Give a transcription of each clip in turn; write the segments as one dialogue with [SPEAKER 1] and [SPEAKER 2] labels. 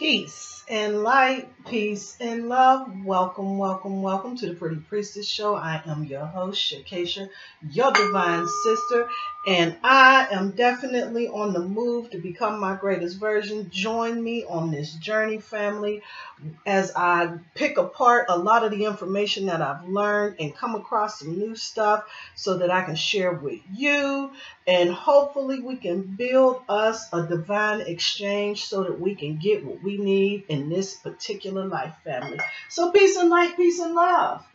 [SPEAKER 1] Peace and light, peace and love. Welcome, welcome, welcome to the Pretty Priestess Show. I am your host, Shakesha, your divine sister, and I am definitely on the move to become my greatest version. Join me on this journey, family, as I pick apart a lot of the information that I've learned and come across some new stuff so that I can share with you. And hopefully we can build us a divine exchange so that we can get what we need in this particular life, family. So peace and light, peace and love.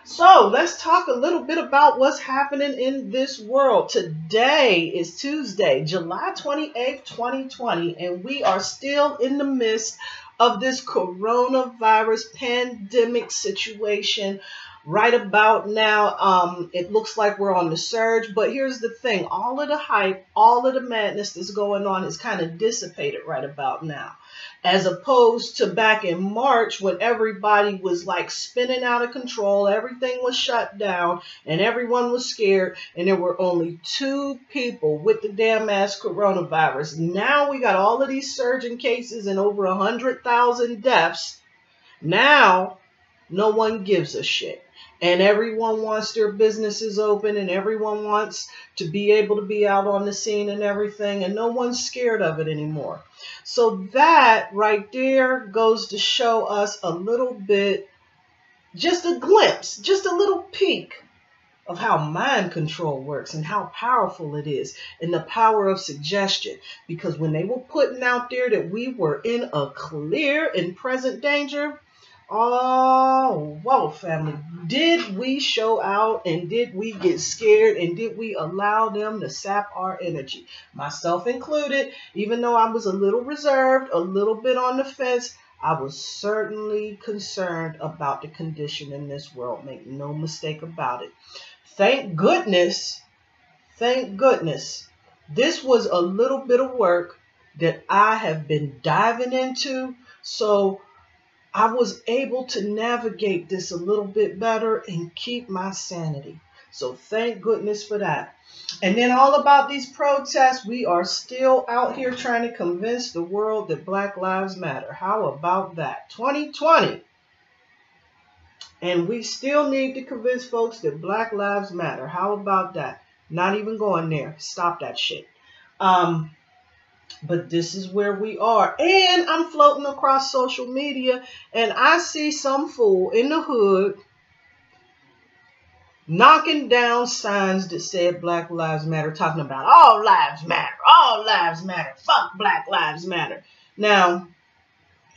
[SPEAKER 1] So let's talk a little bit about what's happening in this world. Today is Tuesday, July 28th, 2020, and we are still in the midst of this coronavirus pandemic situation. Right about now, it looks like we're on the surge, but here's the thing. All of the hype, all of the madness that's going on is kind of dissipated right about now. As opposed to back in March when everybody was like spinning out of control, everything was shut down, and everyone was scared, and there were only 2 people with the damn ass coronavirus. Now we got all of these surging cases and over 100,000 deaths. Now, no one gives a shit. And everyone wants their businesses open, and everyone wants to be able to be out on the scene and everything, and no one's scared of it anymore. So that right there goes to show us a little bit, just a glimpse, just a little peek of how mind control works and how powerful it is, and the power of suggestion. Because when they were putting out there that we were in a clear and present danger, oh, whoa, family. Did we show out, and did we get scared, and did we allow them to sap our energy? Myself included. Even though I was a little reserved, a little bit on the fence, I was certainly concerned about the condition in this world. Make no mistake about it. Thank goodness, this was a little bit of work that I have been diving into. So I was able to navigate this a little bit better and keep my sanity. So thank goodness for that. And then all about these protests, we are still out here trying to convince the world that Black Lives Matter. How about that? 2020. And we still need to convince folks that Black Lives Matter. How about that? Not even going there. Stop that shit. But this is where we are. And I'm floating across social media, and I see some fool in the hood knocking down signs that said Black Lives Matter, talking about all lives matter, fuck Black Lives Matter. Now,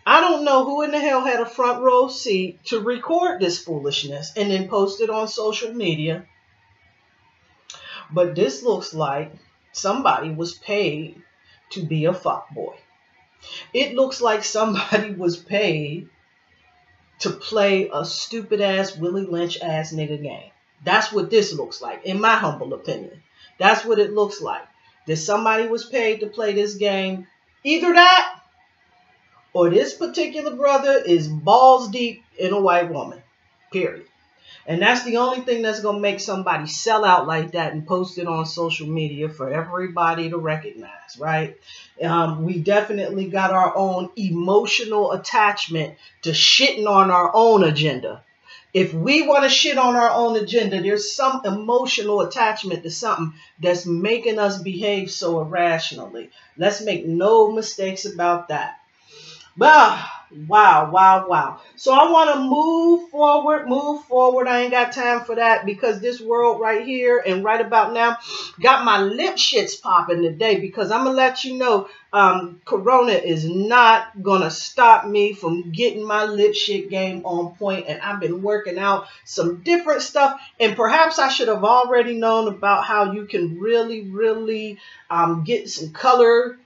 [SPEAKER 1] I don't know who in the hell had a front row seat to record this foolishness and then post it on social media. But this looks like somebody was paid to be a fuckboy. It looks like somebody was paid to play a stupid ass Willie Lynch ass nigga game. That's what this looks like, in my humble opinion. That's what it looks like. That somebody was paid to play this game. Either that, or this particular brother is balls deep in a white woman. Period. And that's the only thing that's going to make somebody sell out like that and post it on social media for everybody to recognize, right? We definitely got our own emotional attachment to shitting on our own agenda. If we want to shit on our own agenda, there's some emotional attachment to something that's making us behave so irrationally. Let's make no mistakes about that. Wow. So I want to move forward. I ain't got time for that because this world right here and right about now got my lip shits popping today, because I'm going to let you know Corona is not going to stop me from getting my lip shit game on point. And I've been working out some different stuff, and perhaps I should have already known about how you can really get some color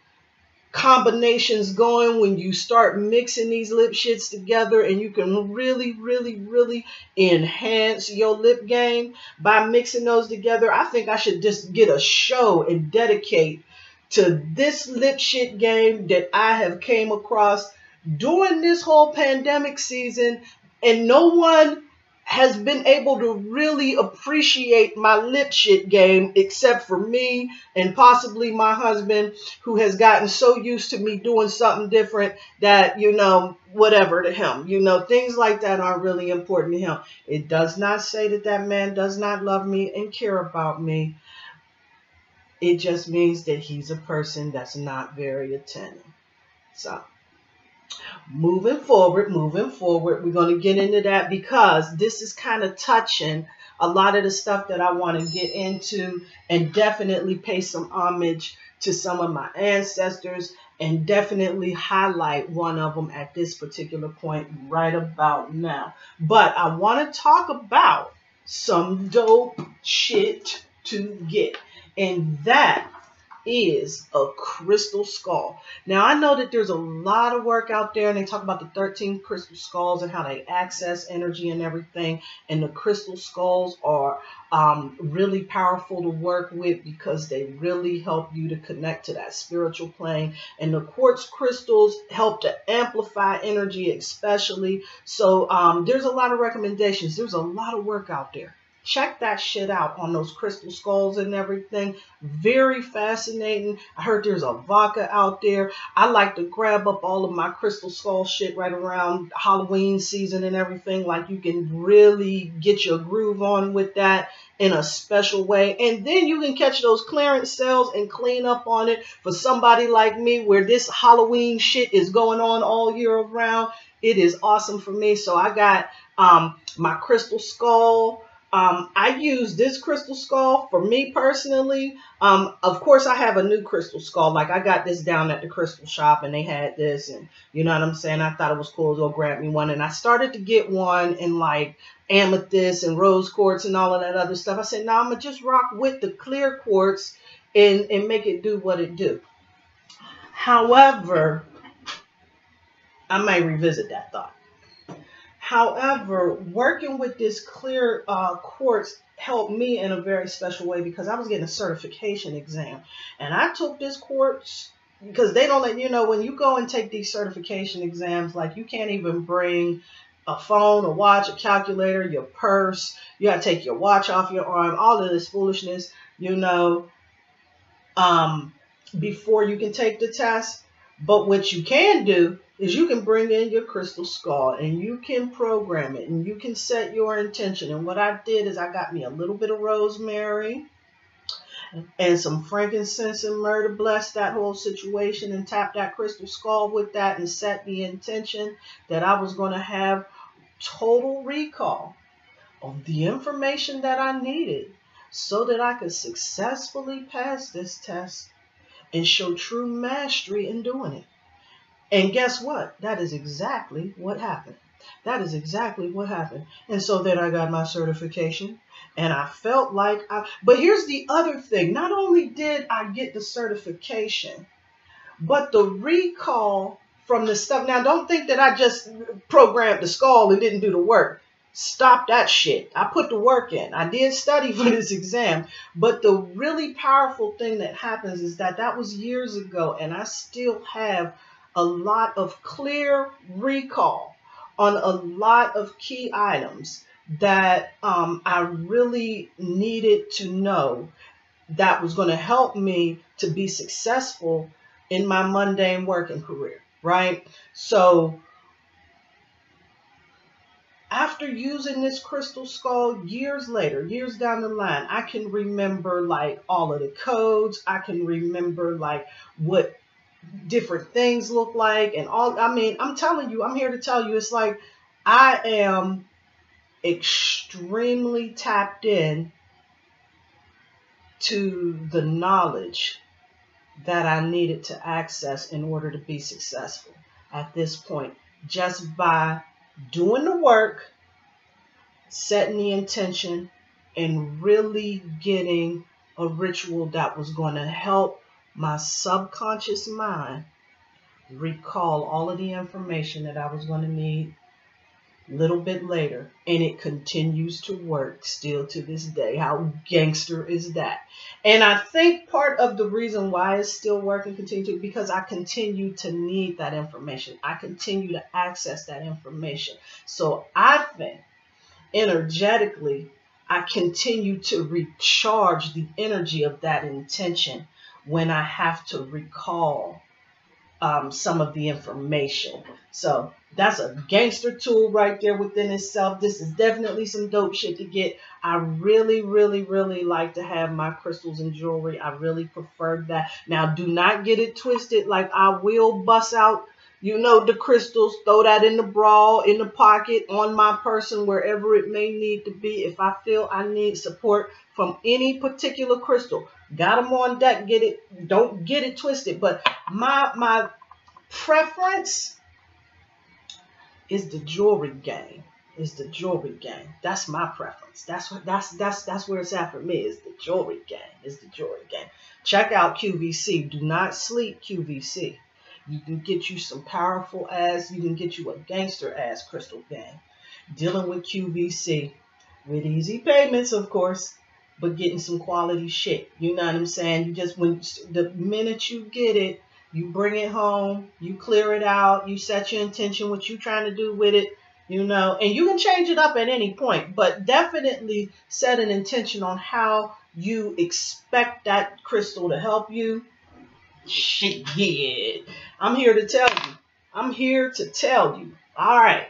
[SPEAKER 1] combinations going when you start mixing these lip shits together, and you can really enhance your lip game by mixing those together. I think I should just get a show and dedicate to this lip shit game that I have came across during this whole pandemic season, and no one has been able to really appreciate my lip shit game, except for me and possibly my husband, who has gotten so used to me doing something different that, whatever to him. Things like that aren't really important to him. It does not say that that man does not love me and care about me. It just means that he's a person that's not very attentive. So, moving forward, we're going to get into that because this is kind of touching a lot of the stuff that I want to get into, and definitely pay some homage to some of my ancestors, and definitely highlight one of them at this particular point right about now. But I want to talk about some dope shit to get, and that is a crystal skull. Now, I know that there's a lot of work out there, and they talk about the 13 crystal skulls and how they access energy and everything. And the crystal skulls are really powerful to work with because they really help you to connect to that spiritual plane. And the quartz crystals help to amplify energy especially. So there's a lot of recommendations. There's a lot of work out there. Check that shit out on those crystal skulls and everything. Very fascinating. I heard there's a vodka out there. I like to grab up all of my crystal skull shit right around Halloween season and everything. Like, you can really get your groove on with that in a special way. And then you can catch those clearance sales and clean up on it for somebody like me, where this Halloween shit is going on all year around. It is awesome for me. So I got my crystal skull. I use this crystal skull for me personally. Of course, I have a new crystal skull. Like, I got this down at the crystal shop, and they had this, and you know what I'm saying? I thought it was cool to go grab me one. And I started to get one in like amethyst and rose quartz and all of that other stuff. I said, no, I'm going to just rock with the clear quartz and make it do what it do. However, I may revisit that thought. However, working with this clear quartz helped me in a very special way because I was getting a certification exam. And I took this quartz because they don't let you know when you go and take these certification exams, like, you can't even bring a phone, a watch, a calculator, your purse. You got to take your watch off your arm, all of this foolishness, before you can take the test. But what you can do is you can bring in your crystal skull and you can program it and you can set your intention. And what I did is I got me a little bit of rosemary and some frankincense and myrrh to bless that whole situation, and tap that crystal skull with that and set the intention that I was going to have total recall of the information that I needed so that I could successfully pass this test and show true mastery in doing it. And guess what? That is exactly what happened. That is exactly what happened. And so then I got my certification, and I felt like but here's the other thing. Not only did I get the certification, but the recall from the stuff. Now, don't think that I just programmed the skull and didn't do the work. Stop that shit. I put the work in. I did study for this exam. But the really powerful thing that happens is that was years ago, and I still have a lot of clear recall on a lot of key items that I really needed to know that was going to help me to be successful in my mundane working career, right? So after using this crystal skull years later, years down the line, I can remember like all of the codes. I can remember like what different things look like and all. I mean, I'm telling you, I'm here to tell you, it's like I am extremely tapped in to the knowledge that I needed to access in order to be successful at this point, just by doing the work, setting the intention, and really getting a ritual that was going to help my subconscious mind recall all of the information that I was going to need a little bit later. And it continues to work still to this day. How gangster is that? And I think part of the reason why it's still working because I continue to need that information. I continue to access that information. So I think energetically, I continue to recharge the energy of that intention when I have to recall some of the information. So that's a gangster tool right there within itself. This is definitely some dope shit to get. I really, really, really like to have my crystals and jewelry. I really prefer that. Now, do not get it twisted. Like, I will bust out, the crystals, throw that in the bra, in the pocket, on my person, wherever it may need to be. If I feel I need support from any particular crystal, got them on deck. Don't get it twisted. But my preference is the jewelry game. That's my preference. That's where it's at for me. Is the jewelry game. Check out QVC. Do not sleep QVC. You can get you some powerful ass. You can get you a gangster ass crystal game. Dealing with QVC with easy payments, of course, but getting some quality shit. You know what I'm saying? The minute you get it, you bring it home, you clear it out, you set your intention, what you're trying to do with it, and you can change it up at any point, but definitely set an intention on how you expect that crystal to help you. Shit, yeah. I'm here to tell you. All right.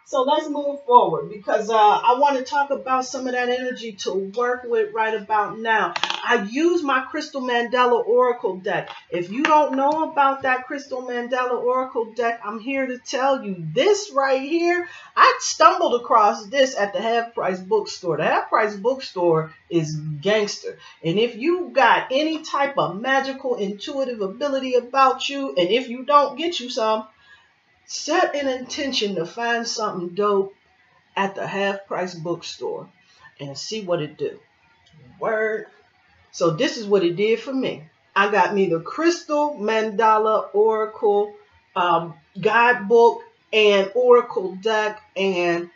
[SPEAKER 1] So let's move forward, because I want to talk about some of that energy to work with right about now. I use my Crystal Mandela Oracle deck. If you don't know about that Crystal Mandela Oracle deck, I'm here to tell you this right here. I stumbled across this at the Half Price Bookstore. The Half Price Bookstore is gangster. And if you got any type of magical, intuitive ability about you, and if you don't, get you some. Set an intention to find something dope at the Half Price Bookstore and see what it do. Word. So this is what it did for me. I got me the Crystal Mandela Oracle guidebook and Oracle deck, and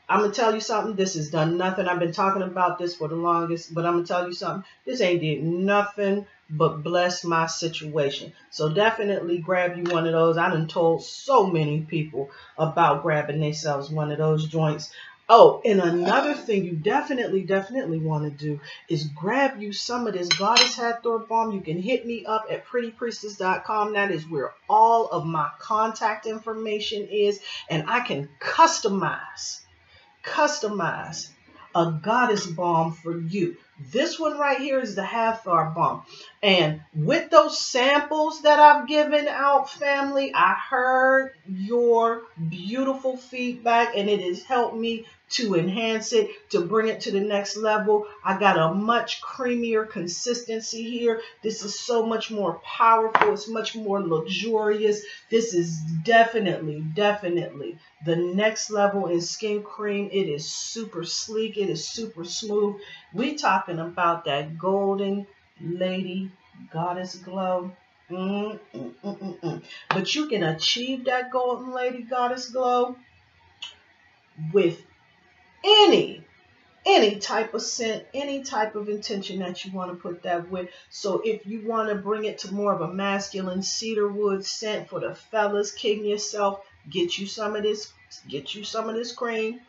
[SPEAKER 1] I'm going to tell you something. This has done nothing. I've been talking about this for the longest, but I'm going to tell you something. This ain't did nothing but bless my situation. So definitely grab you one of those. I done told so many people about grabbing themselves one of those joints. Oh, and another thing you definitely want to do is grab you some of this Goddess Hathor Balm. You can hit me up at prettypriestess.com. That is where all of my contact information is, and I can customize a goddess balm for you. This one right here is the Hathor Balm. And with those samples that I've given out, family, I heard your beautiful feedback, and it has helped me to enhance it, to bring it to the next level. I got a much creamier consistency here. This is so much more powerful. It's much more luxurious. This is definitely the next level in skin cream. It is super sleek. It is super smooth. We talking about that golden lady goddess glow. But you can achieve that golden lady goddess glow with any type of scent, any type of intention that you want to put that with. So if you want to bring it to more of a masculine cedarwood scent for the fellas, king yourself, get you some of this cream.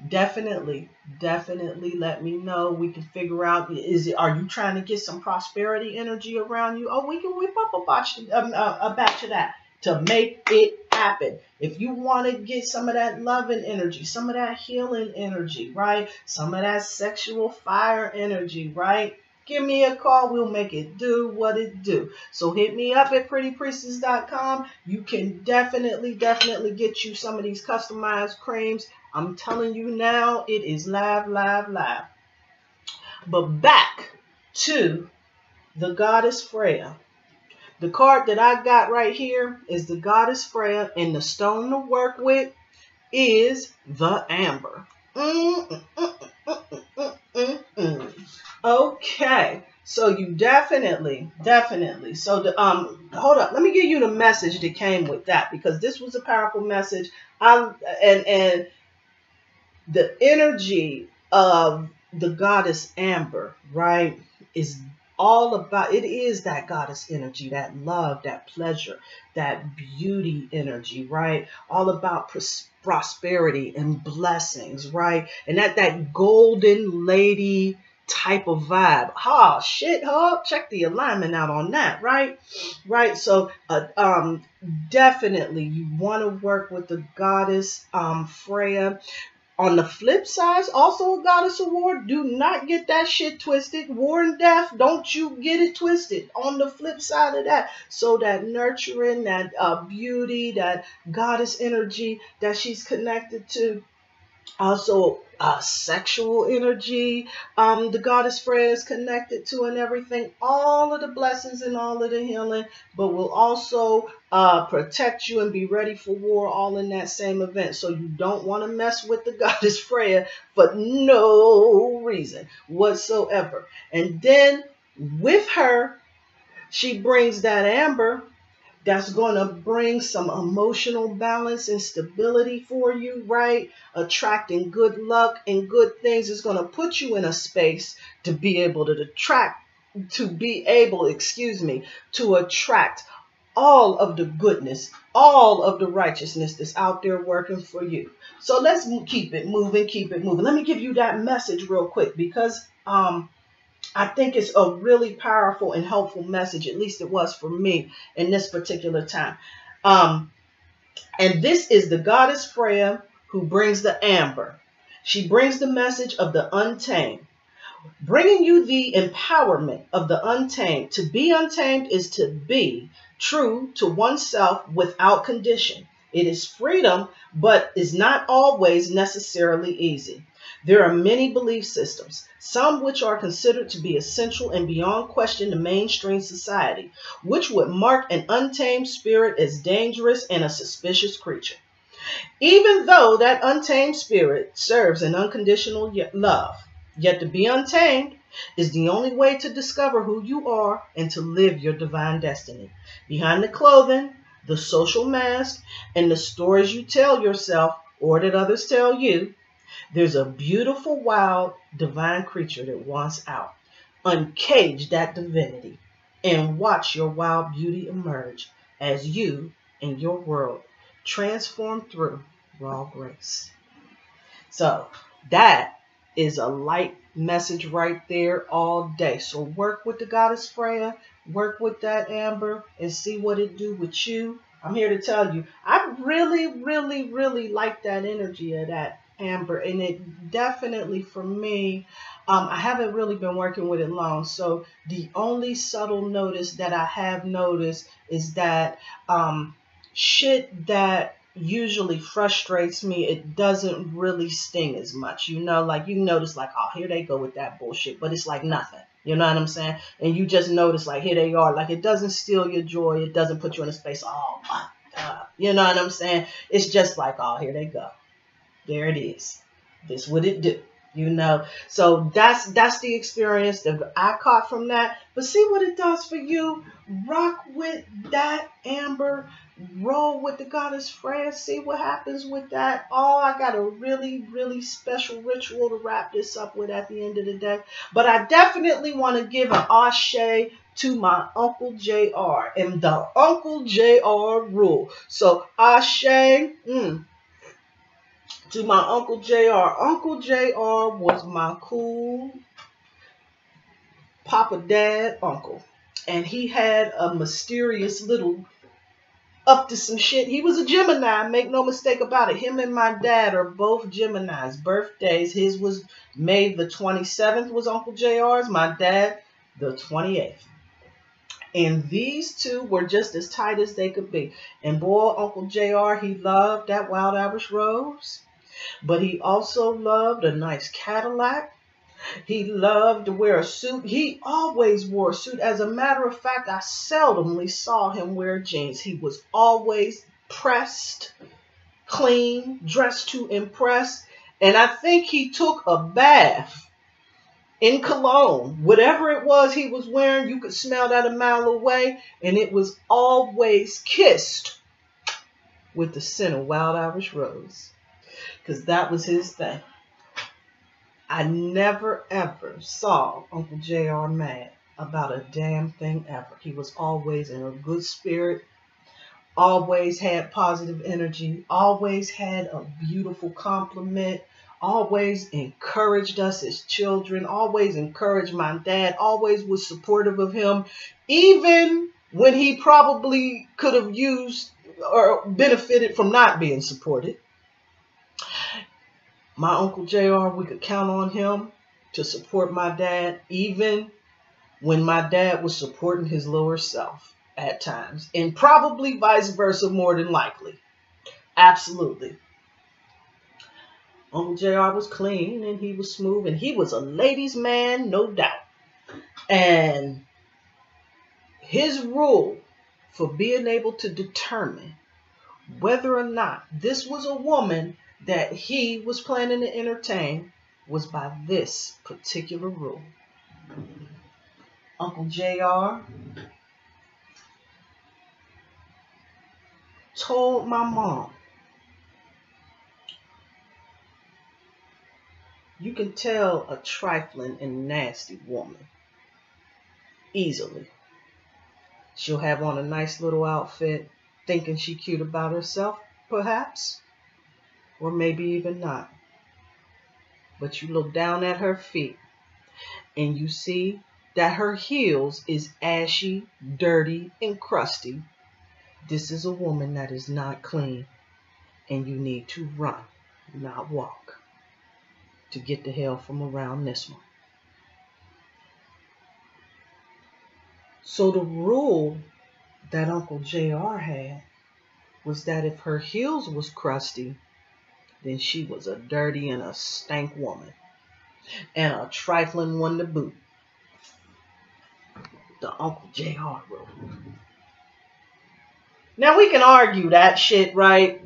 [SPEAKER 1] Definitely let me know. We can figure out, are you trying to get some prosperity energy around you? Oh, we can whip up a batch of that to make it happen. If you want to get some of that loving energy, some of that healing energy, right? Some of that sexual fire energy, right? Give me a call. We'll make it do what it do. So hit me up at prettypriestess.com. You can definitely get you some of these customized creams. I'm telling you now, it is live. But back to the goddess Freya. The card that I got right here is the goddess Freya, and the stone to work with is the amber. Okay, so you definitely. So hold up, let me give you the message that came with that, because this was a powerful message. And the energy of the goddess amber, right, is all about, it is that goddess energy, that love, that pleasure, that beauty energy, right? All about prosperity and blessings, right? And that golden lady type of vibe. Oh shit, huh? Check the alignment out on that, right? Right. So definitely you want to work with the goddess Freya. On the flip side, also a goddess of war. Do not get that shit twisted. War and death, don't you get it twisted. On the flip side of that, so that nurturing, that beauty, that goddess energy that she's connected to, also sexual energy, the goddess Freya is connected to, and everything, all of the blessings and all of the healing, but will also protect you and be ready for war, all in that same event. So you don't want to mess with the goddess Freya for no reason whatsoever. And then with her, she brings that amber that's going to bring some emotional balance and stability for you, right? Attracting good luck and good things is going to put you in a space to be able to attract all of the goodness, all of the righteousness that's out there working for you. So let's keep it moving, keep it moving. Let me give you that message real quick, because I think it's a really powerful and helpful message. At least it was for me in this particular time. And this is the goddess Freya who brings the amber. She brings the message of the untamed, bringing you the empowerment of the untamed. To be untamed is to be true to oneself without condition. It is freedom, but is not always necessarily easy. There are many belief systems, some which are considered to be essential and beyond question to mainstream society, which would mark an untamed spirit as dangerous and a suspicious creature. Even though that untamed spirit serves an unconditional love, yet to be untamed is the only way to discover who you are and to live your divine destiny. Behind the clothing, the social mask, and the stories you tell yourself or that others tell you, there's a beautiful, wild, divine creature that wants out. Uncage that divinity and watch your wild beauty emerge as you and your world transform through raw grace. So that is a light message right there all day. So work with the goddess Freya, work with that amber, and see what it do with you. I'm here to tell you, I really, really, really like that energy of that amber, and it definitely, for me, I haven't really been working with it long, so the only subtle notice that I have noticed is that shit that usually frustrates me, it doesn't really sting as much, you know, like you notice like, oh, here they go with that bullshit, but it's like nothing, you know what I'm saying? And you just notice like, here they are, like it doesn't steal your joy, it doesn't put you in a space, oh my God, you know what I'm saying? It's just like, oh, here they go. There it is. This what it do, you know. So that's the experience that I caught from that. But see what it does for you. Rock with that amber. Roll with the goddess Freya. See what happens with that. Oh, I got a really, really special ritual to wrap this up with at the end of the day. But I definitely want to give an ashe to my Uncle JR and the Uncle JR rule. So ashe. To my Uncle JR. Uncle JR was my cool Papa Dad uncle. And he had a mysterious little up to some shit. He was a Gemini, make no mistake about it. Him and my dad are both Geminis. Birthdays, his was May the 27th was Uncle JR's. My dad, the 28th. And these two were just as tight as they could be. And boy, Uncle JR, he loved that Wild Irish Rose. But he also loved a nice Cadillac. He loved to wear a suit. He always wore a suit. As a matter of fact, I seldomly saw him wear jeans. He was always pressed, clean, dressed to impress. And I think he took a bath in cologne. Whatever it was he was wearing, you could smell that a mile away. And it was always kissed with the scent of Wild Irish Rose. Because that was his thing. I never ever saw Uncle JR mad about a damn thing ever. He was always in a good spirit, always had positive energy, always had a beautiful compliment, always encouraged us as children, always encouraged my dad, always was supportive of him, even when he probably could have used or benefited from not being supported. My Uncle JR, we could count on him to support my dad, even when my dad was supporting his lower self at times, and probably vice versa, more than likely. Absolutely. Uncle JR was clean and he was smooth and he was a ladies' man, no doubt. And his rule for being able to determine whether or not this was a woman that he was planning to entertain was by this particular rule. Uncle JR told my mom, you can tell a trifling and nasty woman easily. She'll have on a nice little outfit, thinking she's cute about herself, perhaps, or maybe even not. But you look down at her feet and you see that her heels is ashy, dirty, and crusty. This is a woman that is not clean, and you need to run, not walk, to get the hell from around this one. So the rule that Uncle JR had was that if her heels was crusty, then she was a dirty and a stank woman, and a trifling one to boot. The Uncle JR rule. Now we can argue that shit, right?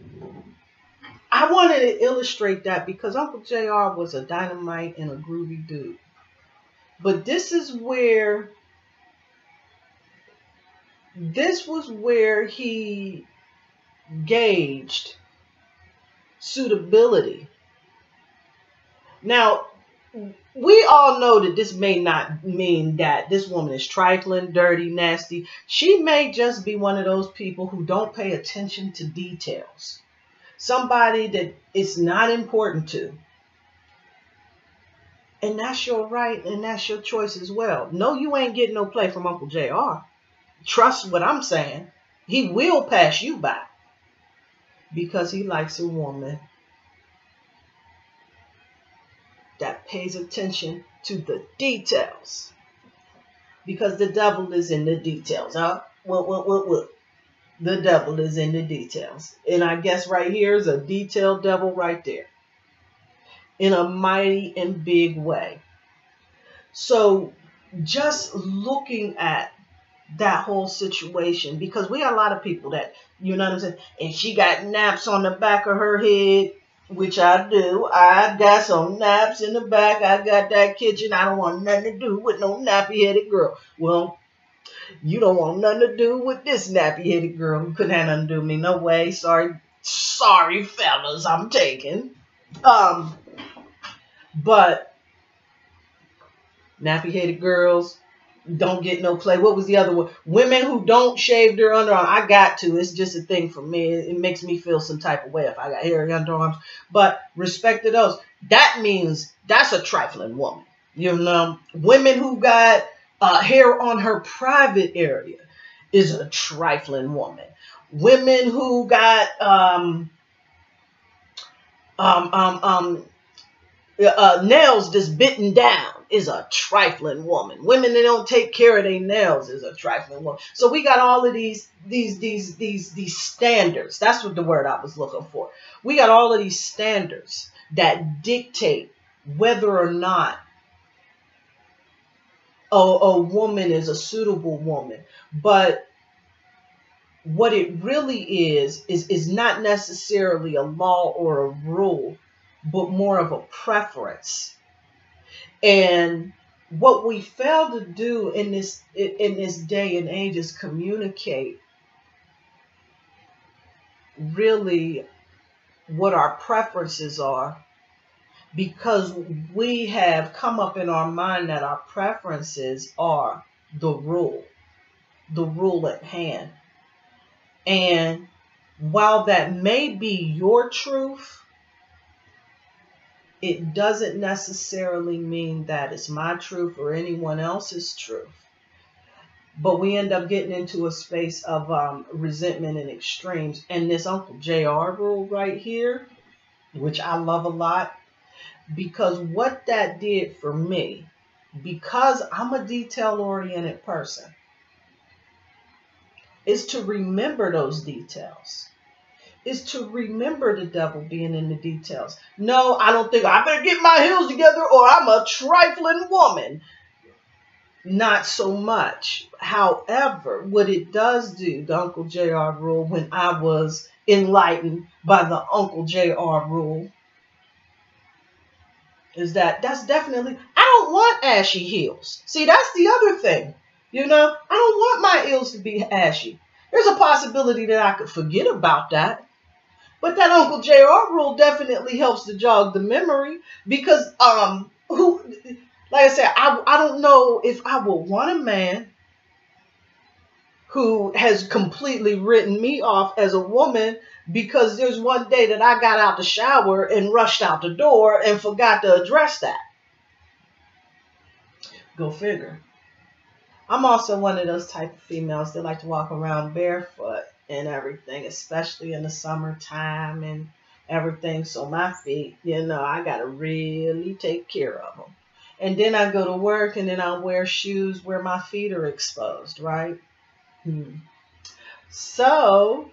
[SPEAKER 1] I wanted to illustrate that because Uncle JR was a dynamite and a groovy dude. But this was where he gauged suitability. Now, we all know that this may not mean that this woman is trifling, dirty, nasty. She may just be one of those people who don't pay attention to details. Somebody that it's not important to. And that's your right and that's your choice as well. No, you ain't getting no play from Uncle JR. Trust what I'm saying. He will pass you by because he likes a woman that pays attention to the details. Because the devil is in the details, huh? What? The devil is in the details. And I guess right here is a detailed devil right there. In a mighty and big way. So just looking at that whole situation, because we got a lot of people that, you know what I'm saying, and she got naps on the back of her head, which I do. I got some naps in the back. I got that kitchen. I don't want nothing to do with no nappy-headed girl. Well, you don't want nothing to do with this nappy-headed girl. You couldn't have nothing to do with me. No way. Sorry, fellas. I'm taking. But nappy-headed girls don't get no play. What was the other one? Women who don't shave their underarms. I got to. It's just a thing for me. It makes me feel some type of way if I got hairy underarms. But respect to those. That means that's a trifling woman. You know, women who got hair on her private area is a trifling woman. Women who got nails just bitten down is a trifling woman. Women that don't take care of their nails is a trifling woman. So we got all of these standards. That's what the word I was looking for. We got all of these standards that dictate whether or not a woman is a suitable woman. But what it really is not necessarily a law or a rule, but more of a preference. And what we fail to do in this day and age is communicate really what our preferences are, because we have come up in our mind that our preferences are the rule at hand. And while that may be your truth, it doesn't necessarily mean that it's my truth or anyone else's truth. But we end up getting into a space of resentment and extremes. And this Uncle JR rule right here, which I love a lot, because what that did for me, because I'm a detail-oriented person, is to remember those details. Is to remember the devil being in the details. No, I don't think I better get my heels together or I'm a trifling woman. Not so much. However, what it does do, the Uncle JR rule, when I was enlightened by the Uncle JR rule, is that's definitely, I don't want ashy heels. See, that's the other thing. I don't want my heels to be ashy. There's a possibility that I could forget about that. But that Uncle JR rule definitely helps to jog the memory because, like I said, I don't know if I would want a man who has completely written me off as a woman because there's one day that I got out the shower and rushed out the door and forgot to address that. Go figure. I'm also one of those type of females that like to walk around barefoot and everything, especially in the summertime and everything. So my feet, I got to really take care of them. And then I go to work and then I wear shoes where my feet are exposed, right? So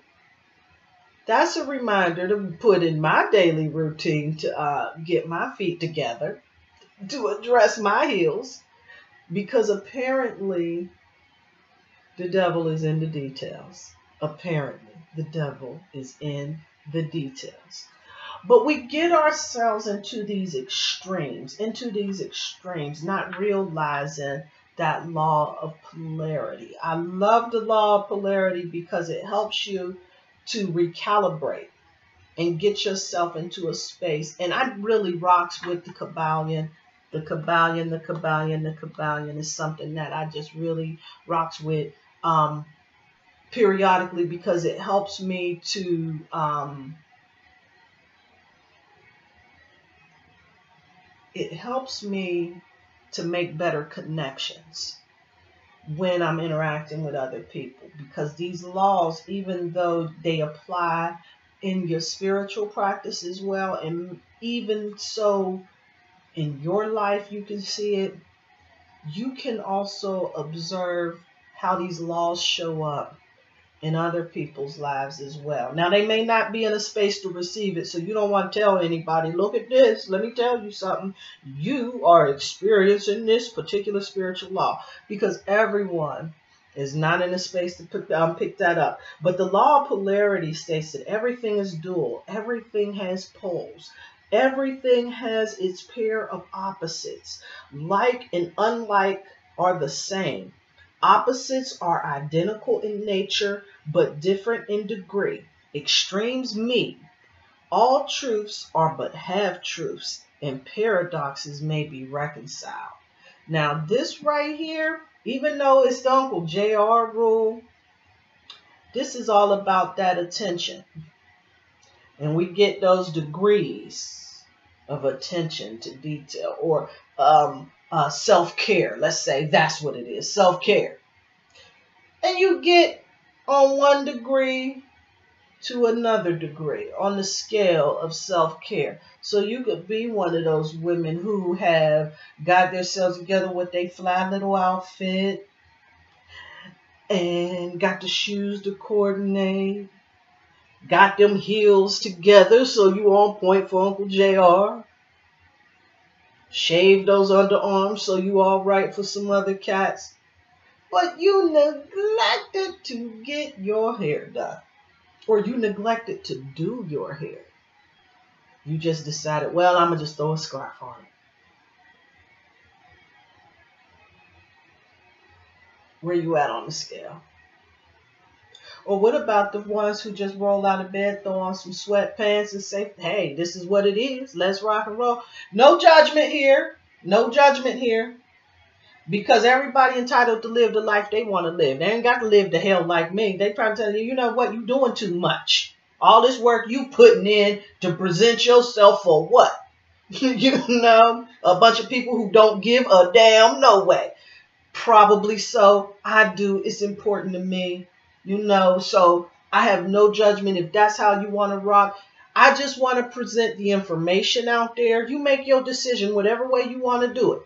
[SPEAKER 1] that's a reminder to put in my daily routine to get my feet together, to address my heels, because apparently the devil is in the details. Apparently the devil is in the details. But we get ourselves into these extremes, not realizing that law of polarity. I love the law of polarity because it helps you to recalibrate and get yourself into a space. And I really rocks with the Kabbalion. The Kabbalion is something that I just really rocks with periodically because it helps me to make better connections when I'm interacting with other people, because these laws, even though they apply in your spiritual practice as well, and even so in your life you can see it, you can also observe how these laws show up in other people's lives as well. Now, they may not be in a space to receive it, so you don't want to tell anybody, look at this, let me tell you something. You are experiencing this particular spiritual law, because everyone is not in a space to pick that up. But the law of polarity states that everything is dual. Everything has poles. Everything has its pair of opposites. Like and unlike are the same. Opposites are identical in nature, but different in degree. Extremes meet. All truths are but half-truths, and paradoxes may be reconciled. Now, this right here, even though it's the Uncle JR rule, this is all about that attention. And we get those degrees of attention to detail, or self-care. Let's say that's what it is, self-care. And you get on one degree to another degree on the scale of self-care. So you could be one of those women who have got themselves together with their fly little outfit and got the shoes to coordinate, got them heels together so you on point for Uncle JR. Shave those underarms so you all right for some other cats. But you neglected to get your hair done. Or you neglected to do your hair. You just decided, well, I'm going to just throw a scarf on it. Where you at on the scale? Or what about the ones who just roll out of bed, throw on some sweatpants and say, hey, this is what it is. Let's rock and roll. No judgment here. No judgment here. Because everybody entitled to live the life they want to live. They ain't got to live the hell like me. They try to tell you, you know what, you doing too much. All this work you putting in to present yourself for what? You know, a bunch of people who don't give a damn, no way. Probably so. I do. It's important to me, you know, so I have no judgment if that's how you want to rock. I just want to present the information out there. You make your decision whatever way you want to do it.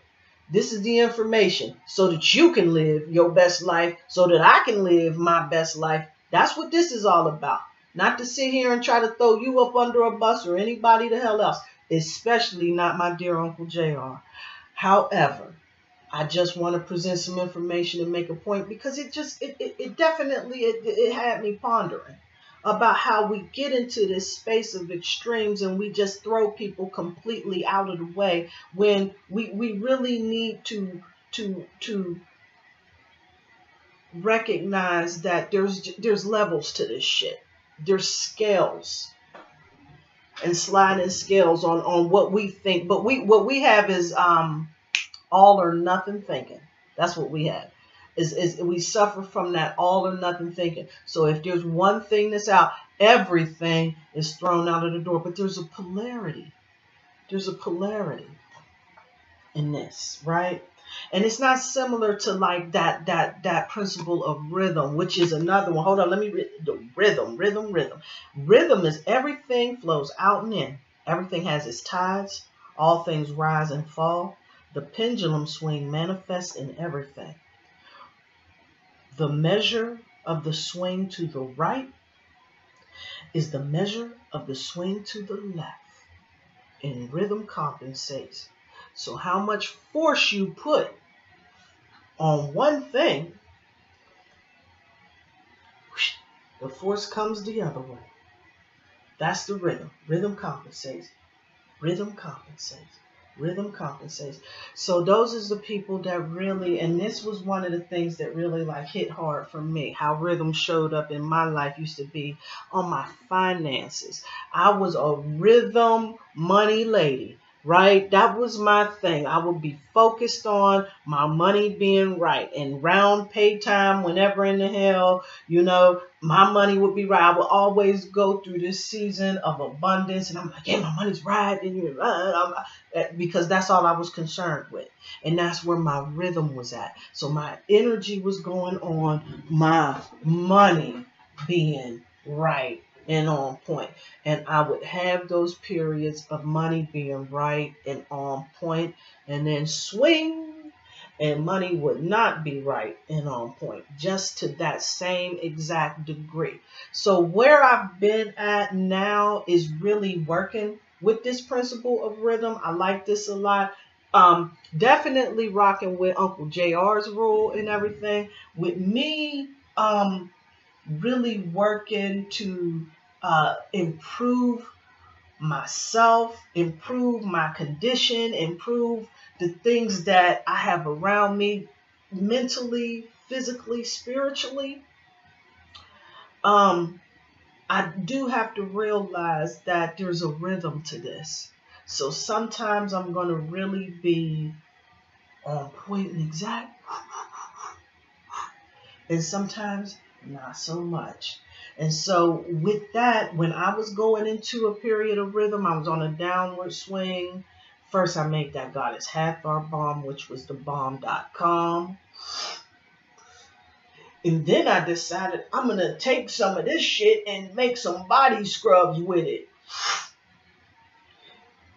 [SPEAKER 1] This is the information so that you can live your best life, so that I can live my best life. That's what this is all about. Not to sit here and try to throw you up under a bus or anybody the hell else, especially not my dear Uncle JR. However, I just want to present some information and make a point, because it definitely had me pondering about how we get into this space of extremes and we just throw people completely out of the way when we really need to recognize that there's levels to this shit. There's scales and sliding scales on what we think, but what we have is all or nothing thinking. That's what we have. Is we suffer from that all or nothing thinking. So if there's one thing that's out, everything is thrown out of the door. But there's a polarity. There's a polarity in this, right? And it's not similar to like that principle of rhythm, which is another one. Hold on, let me read the rhythm. Rhythm is everything flows out and in. Everything has its tides. All things rise and fall. The pendulum swing manifests in everything. The measure of the swing to the right is the measure of the swing to the left. And rhythm compensates. So how much force you put on one thing, the force comes the other way. That's the rhythm. Rhythm compensates. Rhythm compensates. Rhythm compensates. So those is the people that really, and this was one of the things that really like hit hard for me, how rhythm showed up in my life used to be on my finances. I was a rhythm money lady, right? That was my thing. I would be focused on my money being right, and round pay time, whenever in the hell, you know, my money would be right. I would always go through this season of abundance, and I'm like, yeah, my money's right, and because that's all I was concerned with, and that's where my rhythm was at. So my energy was going on my money being right and on point. And I would have those periods of money being right and on point, and then swing, and money would not be right and on point, just to that same exact degree. So where I've been at now is really working with this principle of rhythm. I like this a lot. Definitely rocking with Uncle JR's rule and everything. With me, really working to improve myself, improve my condition, improve the things that I have around me mentally, physically, spiritually. I do have to realize that there's a rhythm to this. So sometimes I'm going to really be on point and exact, and sometimes not so much. And so with that, when I was going into a period of rhythm, I was on a downward swing. First, I made that Goddess Hathor bomb, which was the bomb.com. And then I decided I'm going to take some of this shit and make some body scrubs with it.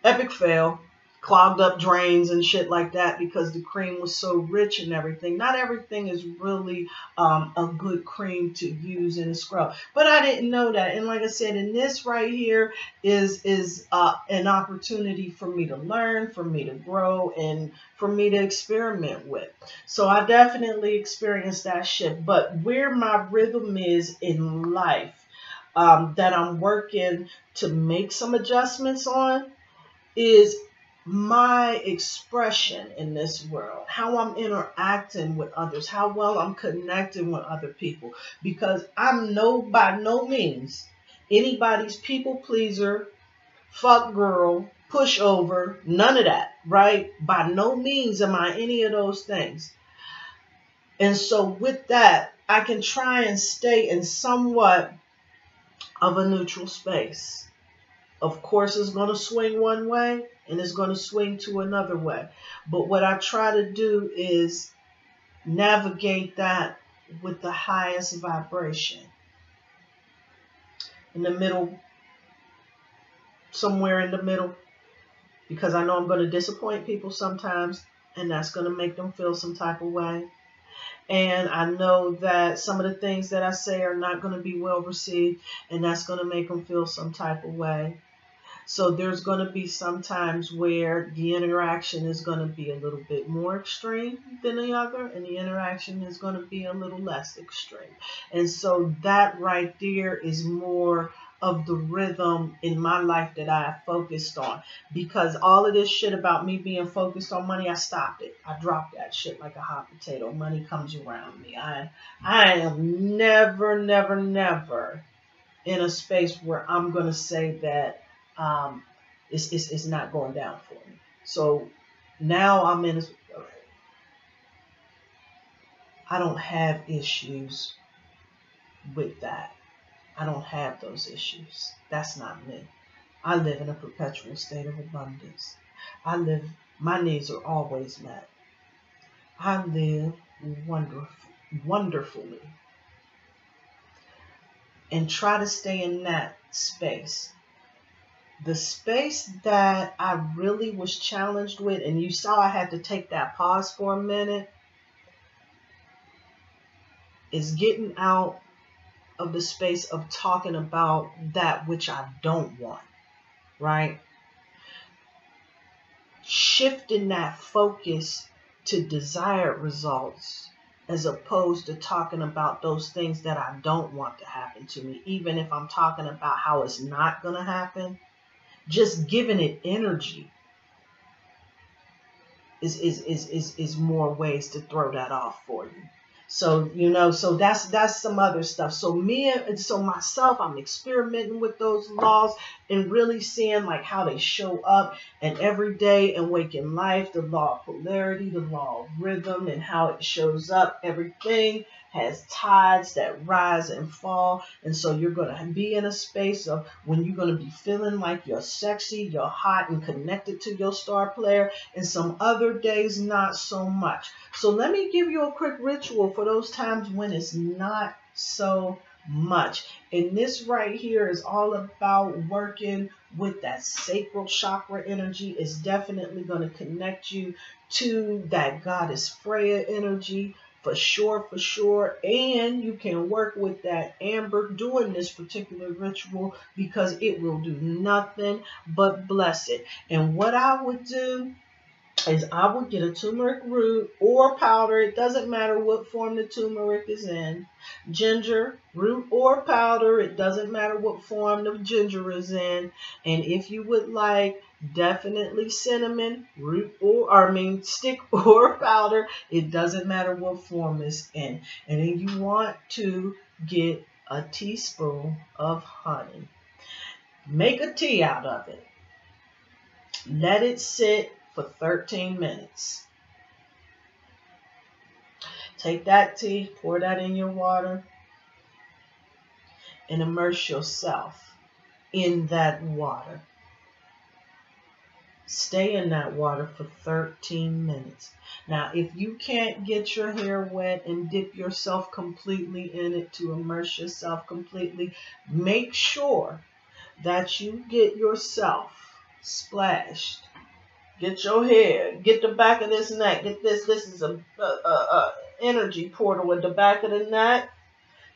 [SPEAKER 1] Epic fail. Clogged up drains and shit like that because the cream was so rich and everything. Not everything is really a good cream to use in a scrub. But I didn't know that. And like I said, in this right here is an opportunity for me to learn, for me to grow, and for me to experiment with. So I definitely experienced that shit. But where my rhythm is in life, that I'm working to make some adjustments on, is my expression in this world, how I'm interacting with others, how well I'm connecting with other people, because I'm by no means anybody's people pleaser, fuck girl, pushover, none of that. right? By no means am I any of those things. And so with that, I can try and stay in somewhat of a neutral space. Of course, it's going to swing one way and it's going to swing to another way. But what I try to do is navigate that with the highest vibration. In the middle, somewhere in the middle, because I know I'm going to disappoint people sometimes, and that's going to make them feel some type of way. And I know that some of the things that I say are not going to be well received, and that's going to make them feel some type of way. So there's going to be some times where the interaction is going to be a little bit more extreme than the other, and the interaction is going to be a little less extreme. And so that right there is more of the rhythm in my life that I have focused on. Because all of this shit about me being focused on money, I stopped it. I dropped that shit like a hot potato. Money comes around me. I am never in a space where I'm going to say that it's not going down for me. So now I'm in I don't have issues with that. I don't have those issues. That's not me. I live in a perpetual state of abundance. My needs are always met. I live wonderfully. And try to stay in that space. The space that I really was challenged with, and you saw I had to take that pause for a minute, is getting out of the space of talking about that which I don't want, right? Shifting that focus to desired results as opposed to talking about those things that I don't want to happen to me, even if I'm talking about how it's not going to happen. Just giving it energy is more ways to throw that off for you. So, so that's some other stuff. So myself, I'm experimenting with those laws and really seeing like how they show up in everyday and waking life, the law of polarity, the law of rhythm, and how it shows up. Everything has tides that rise and fall. And so you're going to be in a space of when you're going to be feeling like you're sexy, you're hot and connected to your star player, and some other days not so much. So let me give you a quick ritual for those times when it's not so much. And this right here is all about working with that sacral chakra energy. It's definitely going to connect you to that goddess Freya energy. For sure. And you can work with that amber doing this particular ritual because it will do nothing but bless it. And what I would do is I would get a turmeric root or powder. It doesn't matter what form the turmeric is in. Ginger, root or powder. It doesn't matter what form the ginger is in. And if you would like, definitely cinnamon, stick or powder. It doesn't matter what form it's in. And then you want to get a teaspoon of honey. Make a tea out of it. Let it sit for 13 minutes. Take that tea, pour that in your water, and immerse yourself in that water. Stay in that water for 13 minutes. Now, if you can't get your hair wet and dip yourself completely in it to immerse yourself completely, make sure that you get yourself splashed. Get your hair, get the back of this neck, get this. This is a energy portal with the back of the neck.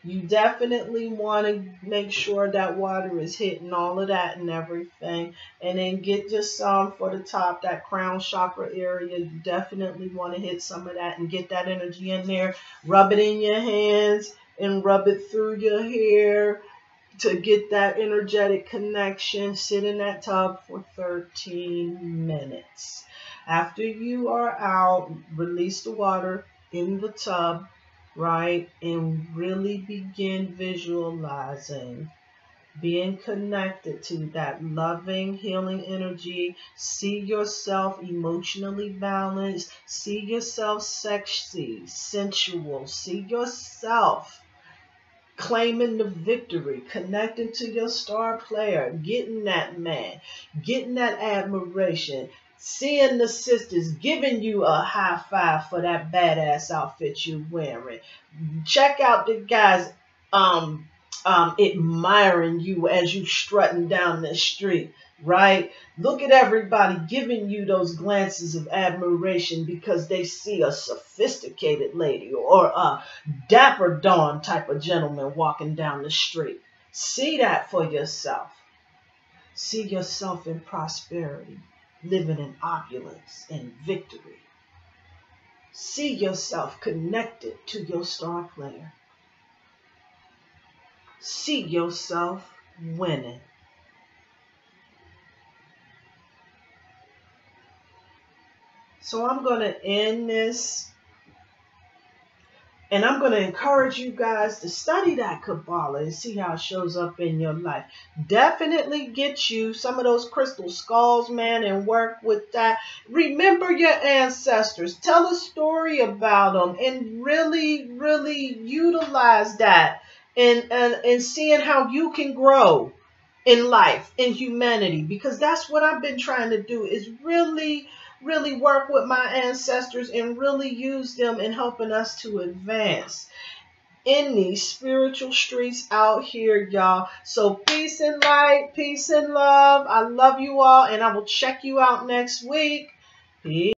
[SPEAKER 1] You definitely want to make sure that water is hitting all of that and everything. And then get just some for the top, that crown chakra area. You definitely want to hit some of that and get that energy in there. Rub it in your hands and rub it through your hair to get that energetic connection. Sit in that tub for 13 minutes. After you are out, release the water in the tub, right? And really begin visualizing being connected to that loving, healing energy. See yourself emotionally balanced. See yourself sexy, sensual. See yourself claiming the victory, connecting to your star player, getting that man, getting that admiration, seeing the sisters giving you a high five for that badass outfit you're wearing. Check out the guys admiring you as you strutting down the street, right? Look at everybody giving you those glances of admiration because they see a sophisticated lady or a dapper dawn type of gentleman walking down the street. See that for yourself. See yourself in prosperity, living in opulence and victory. See yourself connected to your star player. See yourself winning. So I'm going to end this, and I'm going to encourage you guys to study that Kabbalah and see how it shows up in your life. Definitely get you some of those crystal skulls, man, and work with that. Remember your ancestors. Tell a story about them and really, really utilize that and seeing how you can grow in life, in humanity, because that's what I've been trying to do, is really work with my ancestors and really use them in helping us to advance in these spiritual streets out here, y'all. So peace and light, peace and love. I love you all, and I will check you out next week. Peace.